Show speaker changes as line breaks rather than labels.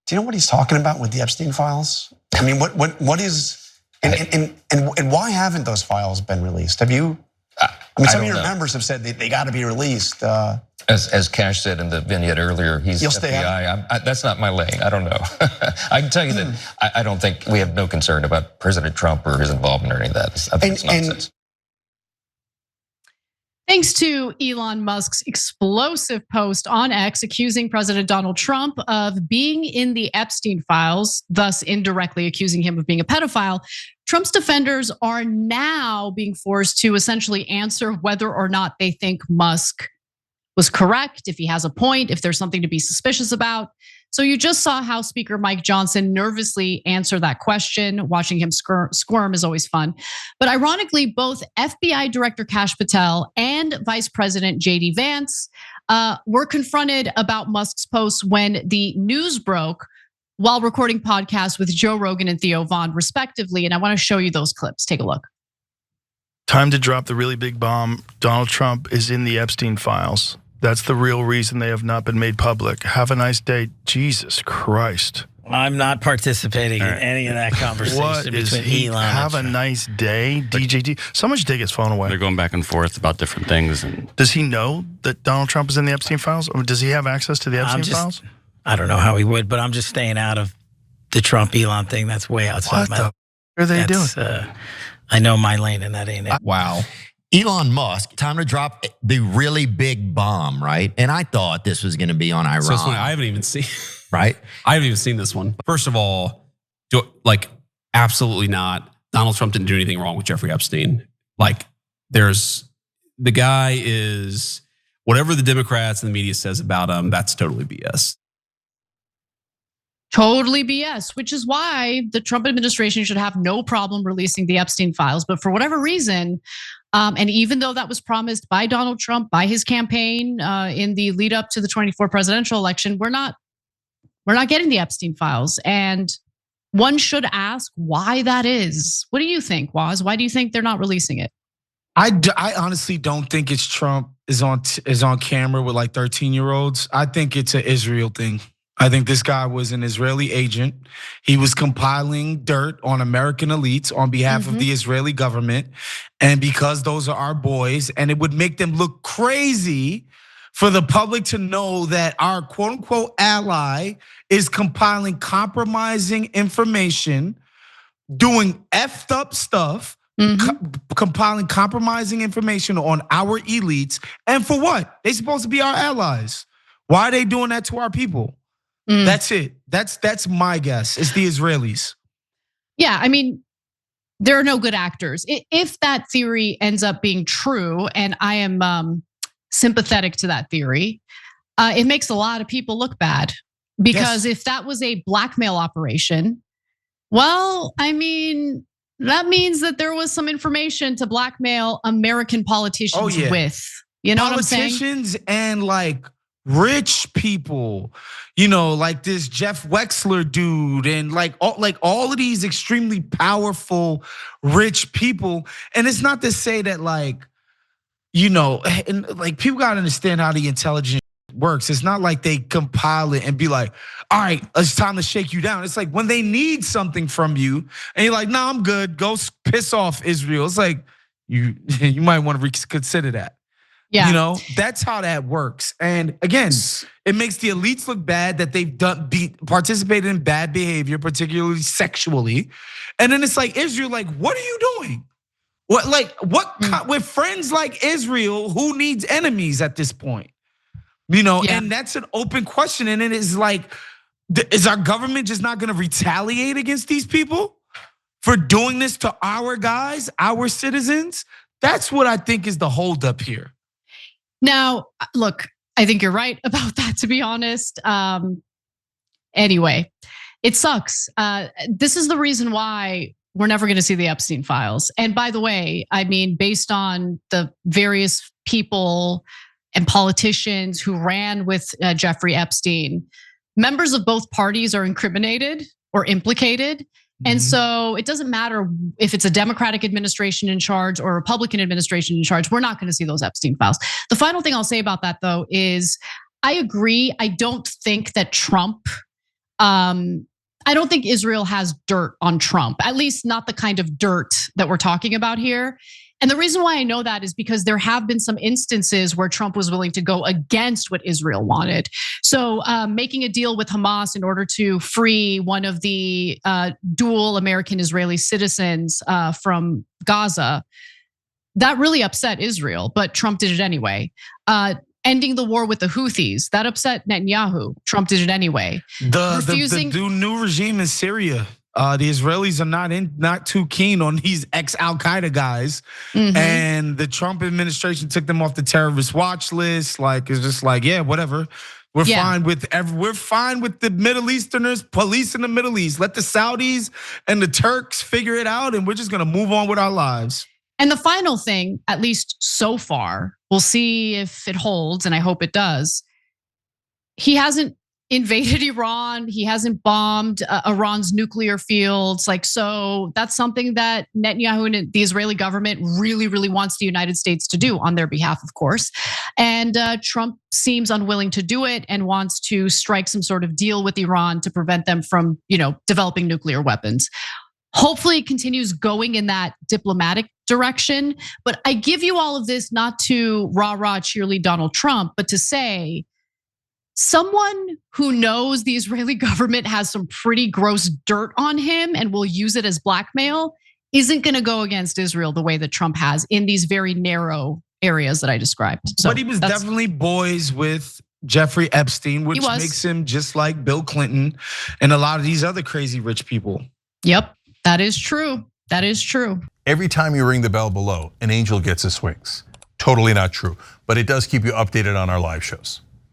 Do you know what he's talking about with the Epstein files? I mean, what is, and why haven't those files been released? Have you? I mean, some of your members have said they got to be released.
As Kash said in the vignette earlier, he's FBI. That's not my lane. I don't know. I can tell you that I don't think we have no concern about President Trump or his involvement or any of that. I think it's nonsense.
Thanks to Elon Musk's explosive post on X accusing President Donald Trump of being in the Epstein files, thus indirectly accusing him of being a pedophile, Trump's defenders are now being forced to essentially answer whether or not they think Musk was correct, if he has a point, if there's something to be suspicious about. So you just saw House Speaker Mike Johnson nervously answer that question. Watching him squirm is always fun. But ironically, both FBI Director Kash Patel and Vice President JD Vance were confronted about Musk's posts when the news broke while recording podcasts with Joe Rogan and Theo Von, respectively. And I want to show you those clips. Take a look.
Time to drop the really big bomb. Donald Trump is in the Epstein files. That's the real reason they have not been made public. Have a nice day. Jesus Christ.
I'm not participating in any of that conversation between Elon.
Have a nice day, DJT. Someone should take his phone away.
They're going back and forth about different things. And
does he know that Donald Trump is in the Epstein files? Or does he have access to the Epstein files?
I don't know how he would, but I'm just staying out of the Trump Elon thing. That's way outside
what are they doing?
I know my lane, and that ain't it.
Wow. Elon Musk, time to drop the really big bomb, right? And I thought this was going to be on Iran.
So it's funny, I haven't even seen,
right?
I haven't even seen this one. First of all, absolutely not. Donald Trump didn't do anything wrong with Jeffrey Epstein. The guy is, whatever the Democrats and the media says about him, that's totally BS.
Totally BS, which is why the Trump administration should have no problem releasing the Epstein files. But for whatever reason, and even though that was promised by Donald Trump, by his campaign in the lead up to the 2024 presidential election, we're not getting the Epstein files. And one should ask why that is. What do you think, Waz? Why do you think they're not releasing it?
I honestly don't think it's Trump is on camera with 13-year-olds. I think it's an Israel thing. I think this guy was an Israeli agent. He was compiling dirt on American elites on behalf of the Israeli government. And because those are our boys, and it would make them look crazy for the public to know that our quote unquote ally is compiling compromising information, doing effed up stuff, compiling compromising information on our elites. And for what? They're supposed to be our allies. Why are they doing that to our people? That's it. That's my guess. It's the Israelis.
Yeah, I mean, there are no good actors. If that theory ends up being true, and I am sympathetic to that theory, it makes a lot of people look bad. Because if that was a blackmail operation, well, I mean, that means that there was some information to blackmail American politicians with. You know what I'm saying?
Politicians and rich people, like this Jeff Wexler dude, and all of these extremely powerful, rich people. And it's not to say that people gotta understand how the intelligence works. It's not like they compile it and be like, all right, it's time to shake you down. It's like when they need something from you and you're like, no, I'm good. Go piss off Israel. It's like, you might want to reconsider that.
Yeah.
That's how that works. And again, it makes the elites look bad that they've participated in bad behavior, particularly sexually. And then it's like, Israel, what are you doing? With friends like Israel, who needs enemies at this point? And that's an open question. And it is is our government just not gonna retaliate against these people for doing this to our guys, our citizens? That's what I think is the holdup here.
Now, look, I think you're right about that, to be honest. Anyway, it sucks. This is the reason why we're never gonna see the Epstein files. And by the way, I mean, based on the various people and politicians who ran with Jeffrey Epstein, members of both parties are incriminated or implicated. And so it doesn't matter if it's a Democratic administration in charge or a Republican administration in charge, we're not gonna see those Epstein files. The final thing I'll say about that though is I agree. I don't think that Trump I don't think Israel has dirt on Trump, at least not the kind of dirt that we're talking about here. And the reason why I know that is because there have been some instances where Trump was willing to go against what Israel wanted. So making a deal with Hamas in order to free one of the dual American-Israeli citizens from Gaza, that really upset Israel, but Trump did it anyway. Ending the war with the Houthis, that upset Netanyahu. Trump did it anyway.
The new regime in Syria. The Israelis are not too keen on these ex-Al-Qaeda guys. And the Trump administration took them off the terrorist watch list. Like, it's just like, yeah, whatever. We're fine with the Middle Easterners policing the Middle East. Let the Saudis and the Turks figure it out, and we're just gonna move on with our lives.
And the final thing, at least so far, we'll see if it holds, and I hope it does. He hasn't invaded Iran. He hasn't bombed Iran's nuclear fields. So that's something that Netanyahu and the Israeli government really, really wants the United States to do on their behalf, of course. And Trump seems unwilling to do it and wants to strike some sort of deal with Iran to prevent them from, developing nuclear weapons. Hopefully it continues going in that diplomatic direction. But I give you all of this not to rah-rah cheerlead Donald Trump, but to say someone who knows the Israeli government has some pretty gross dirt on him and will use it as blackmail isn't gonna go against Israel the way that Trump has in these very narrow areas that I described.
But he was definitely boys with Jeffrey Epstein, which makes him just like Bill Clinton and a lot of these other crazy rich people.
Yep. That is true. That is true.
Every time you ring the bell below, an angel gets his wings. Totally not true, but it does keep you updated on our live shows.